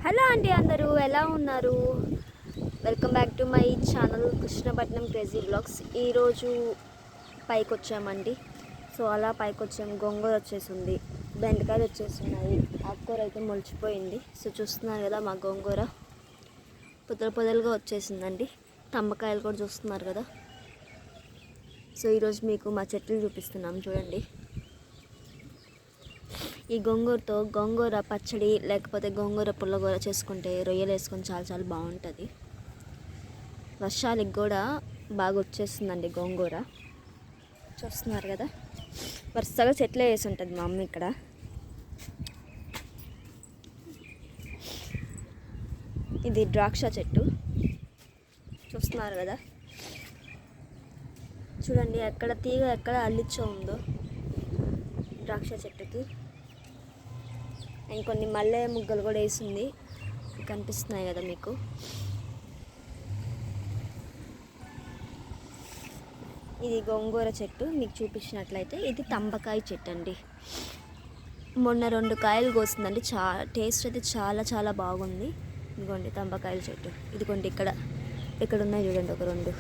Hello అండి, అందరూ ఎలా ఉన్నారు? Welcome back to my channel Krishnapatnam crazy blogs. ఈరోజు పైకి వచ్చామండి. సో అలా పైకి వచ్చాము. గోంగూర వచ్చేసింది, బెండకాయలు వచ్చేస్తున్నాయి, ఆకుకూర అయితే మొలిచిపోయింది. సో చూస్తున్నారు కదా మా గోంగూర పొదలు పొదలుగా వచ్చేసిందండి. తమ్మకాయలు కూడా చూస్తున్నారు కదా. సో ఈరోజు మీకు మా చెట్లు చూపిస్తున్నాం చూడండి. ఈ గోంగూరతో గోంగూర పచ్చడి లేకపోతే గోంగూర పుల్లగూర చేసుకుంటే రొయ్యలు వేసుకొని చాలా చాలా బాగుంటుంది. వర్షాలకి కూడా బాగా వచ్చేస్తుందండి గోంగూర. చూస్తున్నారు కదా, వరుసగా చెట్లే వేసి ఉంటుంది మా అమ్మ ఇక్కడ. ఇది ద్రాక్ష చెట్టు చూస్తున్నారు కదా. చూడండి ఎక్కడ తీగ ఎక్కడ అల్లిచ్చో ఉందో ద్రాక్ష చెట్టుకి. ఇంకొన్ని మల్లె ముగ్గలు కూడా వేసింది, కనిపిస్తున్నాయి కదా మీకు. ఇది గోంగూర చెట్టు మీకు చూపించినట్లయితే. ఇది తంబకాయ చెట్టు అండి. మొన్న 2 కాయలు కోసిందండి. టేస్ట్ అయితే చాలా చాలా బాగుంది. ఇదిగోండి తంబకాయల చెట్టు. ఇదిగోండి ఇక్కడ ఉన్నాయి చూడండి, ఒక 2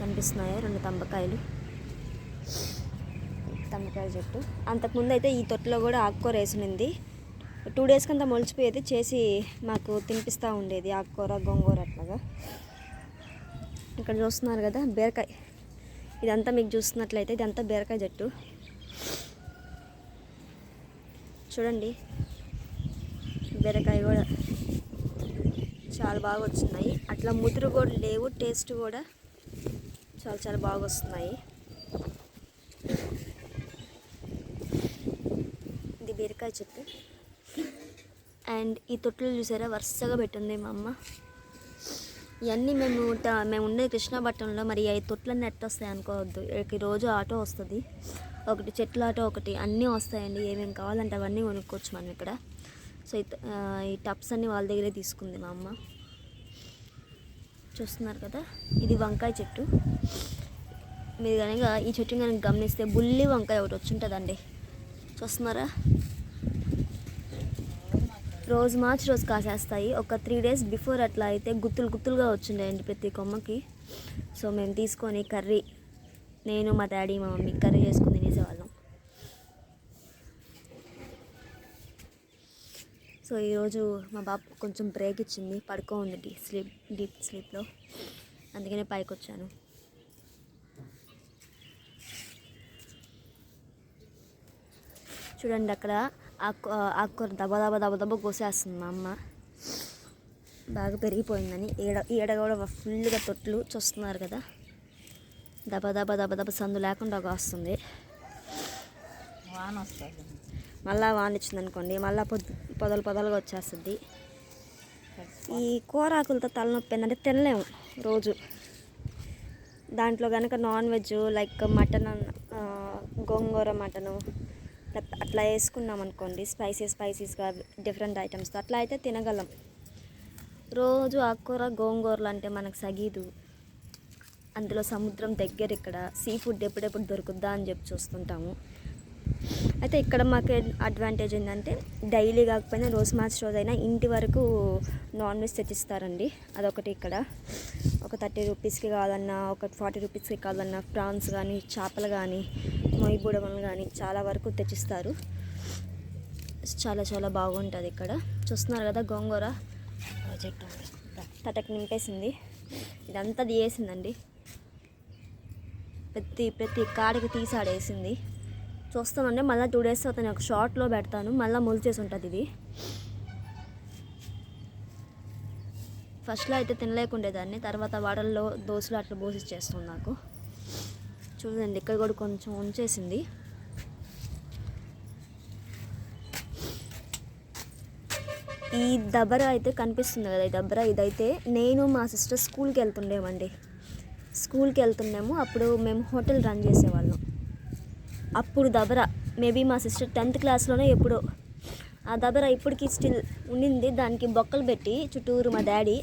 కనిపిస్తున్నాయి, 2 తంబకాయలు. తంబకాయ చెట్టు. అంతకుముందు అయితే ఈ తొట్టులో కూడా ఆకుకూర వేసినింది. 2 డేస్ కంతా మొలిచిపోయేది, చేసి మాకు తినిపిస్తూ ఉండేది ఆకుకూర గోంగూర అట్లాగా. ఇక్కడ చూస్తున్నారు కదా బీరకాయ. ఇదంతా మీకు చూస్తున్నట్లయితే ఇదంతా బీరకాయ చెట్టు చూడండి. బీరకాయ కూడా చాలా బాగా వచ్చినాయి. అట్లా ముదురు కూడా లేవు, టేస్ట్ కూడా చాలా చాలా బాగా వస్తున్నాయి. ఇది బీరకాయ చెట్టు. అండ్ ఈ తొట్లు చూసారా, వరుసగా పెట్టింది మా అమ్మ. ఇవన్నీ మేము ఉండేది కృష్ణపట్నంలో. మరి ఈ తొట్లన్నీ ఎట్ట వస్తాయి అనుకోవద్దు. రోజు ఆటో వస్తుంది, ఒకటి చెట్ల ఆటో, ఒకటి అన్నీ వస్తాయండి. ఏమేమి కావాలంటే అవన్నీ కొనుక్కోవచ్చు మనం ఇక్కడ. సో ఈ టప్స్ అన్నీ వాళ్ళ దగ్గరే తీసుకుంది మా అమ్మ. చూస్తున్నారు కదా, ఇది వంకాయ చెట్టు. మీరు కనుక ఈ చెట్టు కనుక గమనిస్తే బుల్లి వంకాయ ఒకటి వచ్చుంటుందండి. చూస్తున్నారా, రోజు మార్చి రోజు కాసేస్తాయి. ఒక 3 డేస్ బిఫోర్ అట్లా అయితే గుత్తులుగా వచ్చిండేయండి ప్రతి కొమ్మకి. సో మేము తీసుకొని కర్రీ, నేను మా డాడీ మా మమ్మీ కర్రీ చేసుకుని తినేసేవాళ్ళం. సో ఈరోజు మా బాబు కొంచెం బ్రేక్ ఇచ్చింది, పడుకో ఉంది డీప్ స్లీప్లో. అందుకనే పైకి వచ్చాను. చూడండి అక్కడ ఆకుకూర దబ కోసేస్తుంది మా అమ్మ. బాగా పెరిగిపోయిందని. ఈడ కూడా ఫుల్గా తొట్లు చూస్తున్నారు కదా. దబ సందు లేకుండా వస్తుంది. వాన వస్తుంది, మళ్ళీ వాన ఇచ్చింది అనుకోండి, మళ్ళీ పొదలుగా వచ్చేస్తుంది. ఈ కూరాకులతో తలనొప్పి ఏంటంటే తినలేము రోజు. దాంట్లో కనుక నాన్ వెజ్ లైక్ మటన్, గోంగూర మటను అట్లా వేసుకున్నాం అనుకోండి, స్పైసీస్గా డిఫరెంట్ ఐటమ్స్తో అట్లా అయితే తినగలం. రోజు ఆకుకూర గోంగూరలు అంటే మనకు సగీదు. అందులో సముద్రం దగ్గర, ఇక్కడ సీ ఫుడ్ ఎప్పుడెప్పుడు దొరుకుద్దా అని చెప్పి చూస్తుంటాము. అయితే ఇక్కడ మాకు అడ్వాంటేజ్ ఏంటంటే డైలీ కాకపోయినా రోజు మార్చి రోజైనా ఇంటి వరకు నాన్ వెజ్ తెచ్చిస్తారండి. అదొకటి. ఇక్కడ ఒక 30 రూపీస్కి కావాలన్నా, ఒక 40 రూపీస్కి కావాలన్నా ప్రాన్స్ కానీ, చేపలు కానీ, మొయ్యి బుడమలు కానీ చాలా వరకు తెచ్చిస్తారు. చాలా చాలా బాగుంటుంది ఇక్కడ. చూస్తున్నారు కదా గోంగూర చెట్టు తటకు నింపేసింది. ఇదంతా తీయేసిందండి, ప్రతి కాడికి తీసాడేసింది. చూస్తామంటే మళ్ళీ 2 డేస్ అవుతాను, ఒక షార్ట్లో పెడతాను, మళ్ళీ మొలిచేసి ఉంటుంది ఇది. ఫస్ట్లో అయితే తినలేకుండేదాన్ని, తర్వాత వాడల్లో దోశలు అట్లా పోసిచ్చేస్తుంది నాకు. చూడండి ఇక్కడ కూడా కొంచెం ఉంచేసింది. ఈ దబ్బర అయితే కనిపిస్తుంది కదా, ఈ దబ్బర ఇదైతే నేను మా సిస్టర్ స్కూల్కి వెళ్తుండేము. అప్పుడు మేము హోటల్ రన్ చేసేవాళ్ళం. అప్పుడు దబ్బర మేబీ మా సిస్టర్ 10th క్లాస్లోనే ఎప్పుడో. ఆ దబ్బర ఇప్పటికీ స్టిల్ ఉండింది. దానికి బొక్కలు పెట్టి చుట్టూరు మా డాడీ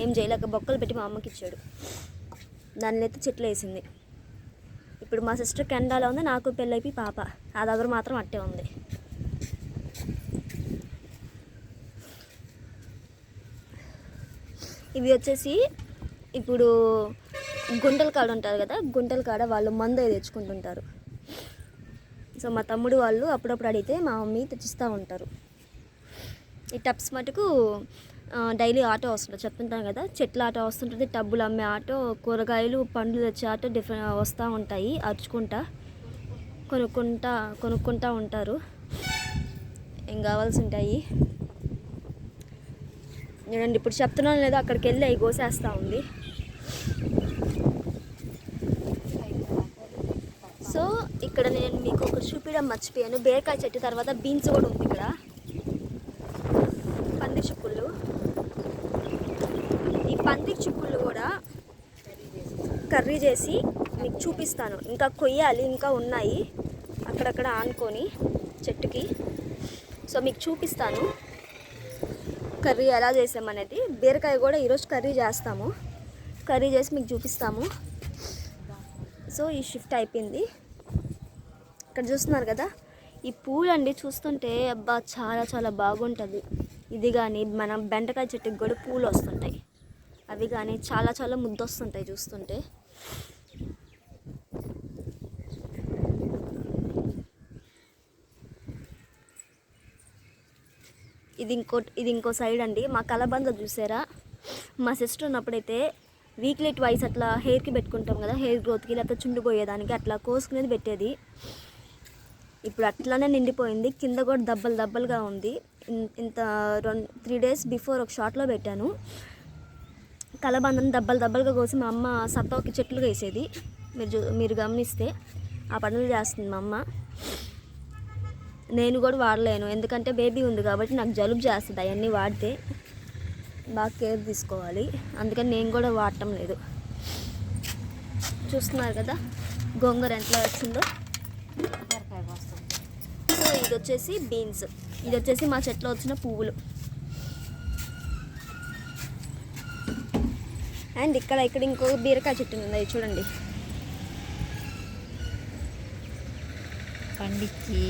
ఏం చేయలేక బొక్కలు పెట్టి మా అమ్మకి ఇచ్చాడు. దానిలో అయితే చెట్లు వేసింది. ఇప్పుడు మా సిస్టర్ కెనడాలో ఉంది, నాకు పెళ్ళైపోయి పాప. ఆ దగ్గర మాత్రం అట్టే ఉంది. ఇవి వచ్చేసి ఇప్పుడు గుంటల కాడ ఉంటారు కదా, గుంటల కాడ వాళ్ళు మందు అవి తెచ్చుకుంటుంటారు. సో మా తమ్ముడు వాళ్ళు అప్పుడప్పుడు అడిగితే మా మమ్మీ తెచ్చిస్తూ ఉంటారు. ఈ టబ్స్ మటుకు డైలీ ఆటో వస్తుంటుంది, చెప్తుంటాను కదా, చెట్ల ఆటో వస్తుంటుంది, టబ్బులు అమ్మే ఆటో, కూరగాయలు పండ్లు తెచ్చే ఆటో డిఫరెంట్ వస్తూ ఉంటాయి. అరుచుకుంటా కొనుక్కుంటా ఉంటారు. ఏం కావాల్సి ఉంటాయి చూడండి. ఇప్పుడు చెప్తున్నాను లేదా, అక్కడికి వెళ్ళి అవి కోసేస్తూ ఉంది. సో ఇక్కడ నేను మీకు ఒక చూపించడం మర్చిపోయాను. బీరకాయ చెట్టు తర్వాత బీన్స్ కూడా ఉంది ఇక్కడ, పంది చిక్కుళ్ళు. ఈ పంది చిక్కుళ్ళు కూడా కర్రీ చేసి మీకు చూపిస్తాను. ఇంకా కొయ్యాలి, ఇంకా ఉన్నాయి అక్కడక్కడ ఆనుకొని చెట్టుకి. సో మీకు చూపిస్తాను కర్రీ ఎలా చేసామనేది. బీరకాయ కూడా ఈరోజు కర్రీ చేస్తాము, కర్రీ చేసి మీకు చూపిస్తాము. సో ఈ షిఫ్ట్ అయిపోయింది. ఇక్కడ చూస్తున్నారు కదా, ఈ పూలు అండి చూస్తుంటే అబ్బా చాలా చాలా బాగుంటుంది. ఇది కానీ మన బెండకాయ చెట్టుకి కూడా పూలు వస్తుంటాయి, అవి కానీ చాలా చాలా ముద్దొస్తుంటాయి చూస్తుంటే. ఇది ఇంకో సైడ్ అండి. మా కలబంద చూసారా, మా సిస్టర్ ఉన్నప్పుడైతే వీక్లీ ట్వైస్ అట్లా హెయిర్కి పెట్టుకుంటాం కదా, హెయిర్ గ్రోత్కి లేకపోతే చుండు పోయేదానికి అట్లా కోసుకునేది పెట్టేది. ఇప్పుడు అట్లానే నిండిపోయింది, కింద కూడా దబ్బలు దబ్బలుగా ఉంది. ఇంత 3 days బిఫోర్ ఒక షార్ట్లో పెట్టాను. కలబందని దబ్బలు దబ్బలుగా కోసి మా అమ్మ సత్తోకి చెట్లుగా వేసేది. మీరు గమనిస్తే ఆ పనులు చేస్తుంది మా అమ్మ. నేను కూడా వాడలేను, ఎందుకంటే బేబీ ఉంది కాబట్టి నాకు జలుబు చేస్తుంది అవన్నీ వాడితే. బాగా కేర్ తీసుకోవాలి, అందుకని నేను కూడా వాడటం లేదు. చూస్తున్నారు కదా గోంగూర ఎంతలో వచ్చిందో. సో ఇది వచ్చేసి బీన్స్, ఇది వచ్చేసి మా చెట్లో వచ్చిన పువ్వులు. అండ్ ఇక్కడ ఇంకో బీరకాయ చెట్టు ఉంది, అది చూడండి. పండించి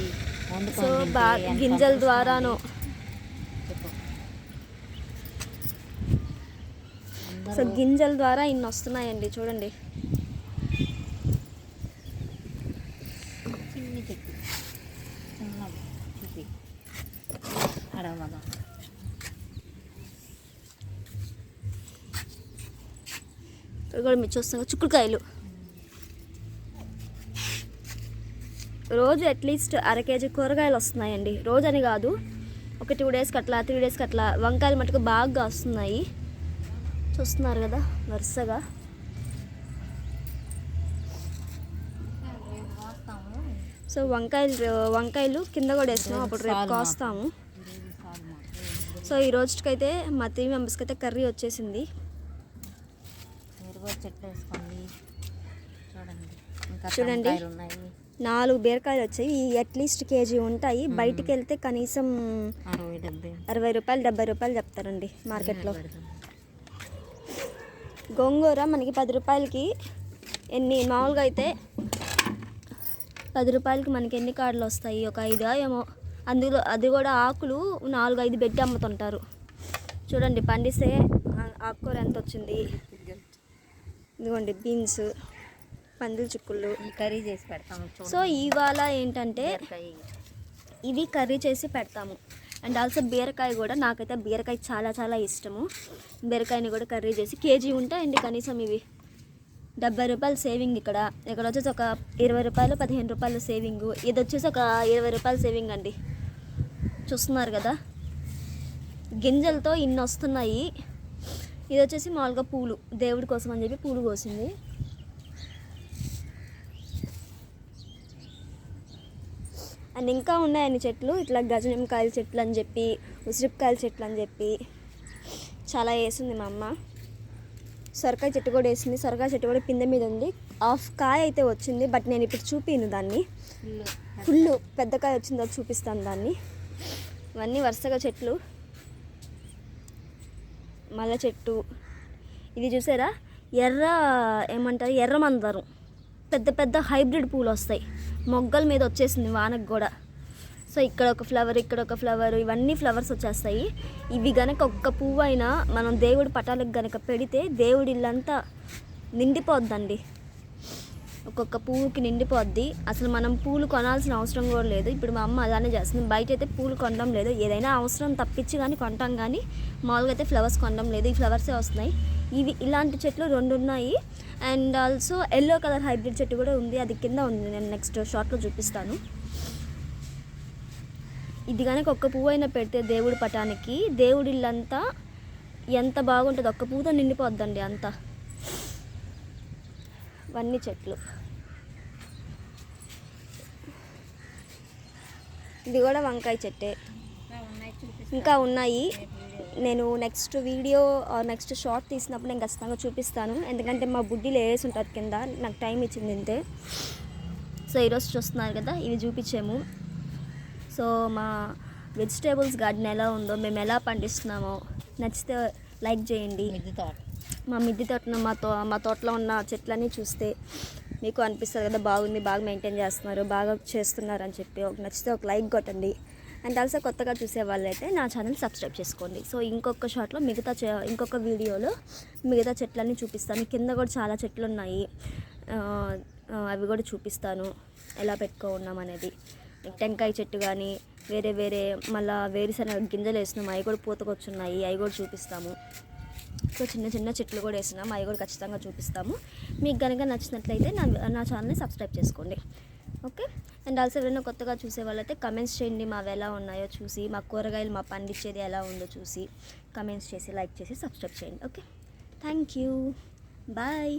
సో బాగా గింజల ద్వారానో సో గింజల ద్వారా ఇన్ని వస్తున్నాయండి చూడండి. చిన్ని చెట్టు చిన్న చూపి అడగదా. ఇక్కడ కూడా మీరు చూస్తాం చిక్కుడుకాయలు. రోజు అట్లీస్ట్ 1/2 kg కూరగాయలు వస్తున్నాయండి. రోజు అని కాదు, ఒక 2 daysకి అట్లా 3 daysకి అట్లా. వంకాయలు మటుకు బాగా వస్తున్నాయి, చూస్తున్నారు కదా వరుసగా. సో వంకాయలు కింద కూడా వేస్తున్నాం, అప్పుడు రేపు కోస్తాము. సో ఈ రోజుకైతే మా 3 members అయితే కర్రీ వచ్చేసింది. చెట్లు వేసుకోండి చూడండి. 4 బీరకాయలు వచ్చాయి, అట్లీస్ట్ కేజీ ఉంటాయి. బయటికి వెళ్తే కనీసం 60 రూపాయలు 70 రూపాయలు చెప్తారండి మార్కెట్లో. గోంగూర మనకి 10 రూపాయలకి మామూలుగా అయితే 10 రూపాయలకి మనకి ఎన్ని కాడలు వస్తాయి, ఒక 5 ఏమో. అందులో అది కూడా ఆకులు 4-5 పెట్టి అమ్ముతుంటారు. చూడండి పండిస్తే ఆకుకూర ఎంత వచ్చింది. ఇదిగోండి బీన్స్, పందుల చిక్కుళ్ళు కర్రీ చేసి పెడతాము. సో ఇవాళ ఏంటంటే ఇవి కర్రీ చేసి పెడతాము. అండ్ ఆల్సో బీరకాయ కూడా, నాకైతే బీరకాయ చాలా చాలా ఇష్టము. బీరకాయని కూడా కర్రీ చేసి కేజీ ఉంటాయండి కనీసం. ఇవి 70 రూపాయలు సేవింగ్. ఇక్కడ వచ్చేసి ఒక 20 రూపాయలు 15 రూపాయలు సేవింగ్. ఇది వచ్చేసి ఒక 20 రూపాయలు సేవింగ్ అండి. చూస్తున్నారు కదా గింజలతో ఇన్ని వస్తున్నాయి. ఇది వచ్చేసి మామూలుగా పూలు, దేవుడి కోసం అని చెప్పి పూలు కోసింది. అండ్ ఇంకా ఉన్నాయన్ని చెట్లు, ఇట్లా గజనిమ్మకాయల చెట్లు అని చెప్పి, ఉసిరికాయల చెట్లు అని చెప్పి చాలా వేసింది మా అమ్మ. సొరకాయ చెట్టు కూడా వేసింది. సొరకాయ చెట్టు కూడా పిందె మీద ఉంది. హాఫ్ కాయ అయితే వచ్చింది, బట్ నేను ఇప్పుడు చూపిను దాన్ని. ఫుల్ పెద్ద కాయ వచ్చింది, అది చూపిస్తాను దాన్ని. ఇవన్నీ వరుసగా చెట్లు. మల్ల చెట్టు, ఇది చూసారా ఏమంటారు ఎర్ర మందారం, పెద్ద పెద్ద హైబ్రిడ్ పూలు వస్తాయి. మొగ్గల మీద వచ్చేసింది వానకు కూడా. సో ఇక్కడ ఒక ఫ్లవర్, ఇక్కడ ఒక ఫ్లవర్, ఇవన్నీ ఫ్లవర్స్ వచ్చేస్తాయి. ఇవి గనక ఒక్క పువ్వు అయినా మనం దేవుడి పటాలకు గనక పెడితే దేవుడి ఇల్లంతా నిండిపోద్దండి. ఒక్కొక్క పువ్వుకి నిండిపోద్ది. అసలు మనం పూలు కొనాల్సిన అవసరం కూడా లేదు. ఇప్పుడు మా అమ్మ అలానే చేస్తుంది. బయట అయితే పూలు కొనడం లేదు, ఏదైనా అవసరం తప్పించి కానీ కొంటాం, కానీ మామూలుగా అయితే ఫ్లవర్స్ కొనడం లేదు. ఈ ఫ్లవర్సే వస్తున్నాయి. ఇవి ఇలాంటి చెట్లు 2 ఉన్నాయి. And also yellow colour hybrid చెట్టు కూడా ఉంది, అది కింద ఉంది. నేను నెక్స్ట్ షార్ట్లో చూపిస్తాను. ఇది కనుక ఒక్క పువ్వు అయినా పెడితే దేవుడి పటానికి, దేవుడి ఇల్లంతా ఎంత బాగుంటుంది. ఒక్క పువ్వుతో నిండిపోద్దండి అంతా. ఇవన్నీ చెట్లు. ఇది కూడా వంకాయ చెట్టే. ఇంకా ఉన్నాయి. నేను నెక్స్ట్ వీడియో నెక్స్ట్ షార్ట్ తీసినప్పుడు నేను ఖచ్చితంగా చూపిస్తాను. ఎందుకంటే మా బుడ్డిలో వేసి ఉంటుంది కింద, నాకు టైం ఇచ్చింది ఇంతే. సో ఈరోజు చూస్తున్నారు కదా, ఇవి చూపించాము. సో మా వెజిటేబుల్స్ గార్డెన్ ఎలా ఉందో, మేము ఎలా పండిస్తున్నామో నచ్చితే లైక్ చేయండి. మా మిద్దె తోటను మా తోటలో ఉన్న చెట్లన్నీ చూస్తే మీకు అనిపిస్తుంది కదా, బాగుంది, బాగా మెయింటైన్ చేస్తున్నారు, బాగా చేస్తున్నారు అని చెప్పి. నచ్చితే ఒక లైక్ కొట్టండి. అండ్ ఆల్సో కొత్తగా చూసే వాళ్ళైతే నా ఛానల్ సబ్స్క్రైబ్ చేసుకోండి. సో ఇంకొక షార్ట్లో ఇంకొక వీడియోలో మిగతా చెట్లన్నీ చూపిస్తాను. కింద కూడా చాలా చెట్లు ఉన్నాయి, అవి కూడా చూపిస్తాను ఎలా పెట్టుకున్నాం అనేది. టెంకాయ చెట్టు కానీ వేరే మళ్ళీ వేరుశనగ గింజలు వేసినాము, అవి కూడా పూతకొచ్చున్నాయి, అవి కూడా చూపిస్తాము. సో చిన్న చెట్లు కూడా వేసినాము, అవి కూడా ఖచ్చితంగా చూపిస్తాము. మీకు కనుక నచ్చినట్లయితే నా ఛానల్ని సబ్స్క్రైబ్ చేసుకోండి. ఓకే. అండ్ ఆల్సో ఎవరైనా కొత్తగా చూసే వాళ్ళైతే కమెంట్స్ చేయండి, మావి ఎలా ఉన్నాయో చూసి, మా కూరగాయలు మా పండించేది ఎలా ఉందో చూసి కమెంట్స్ చేసి, లైక్ చేసి, సబ్స్క్రైబ్ చేయండి. Okay, thank you, bye.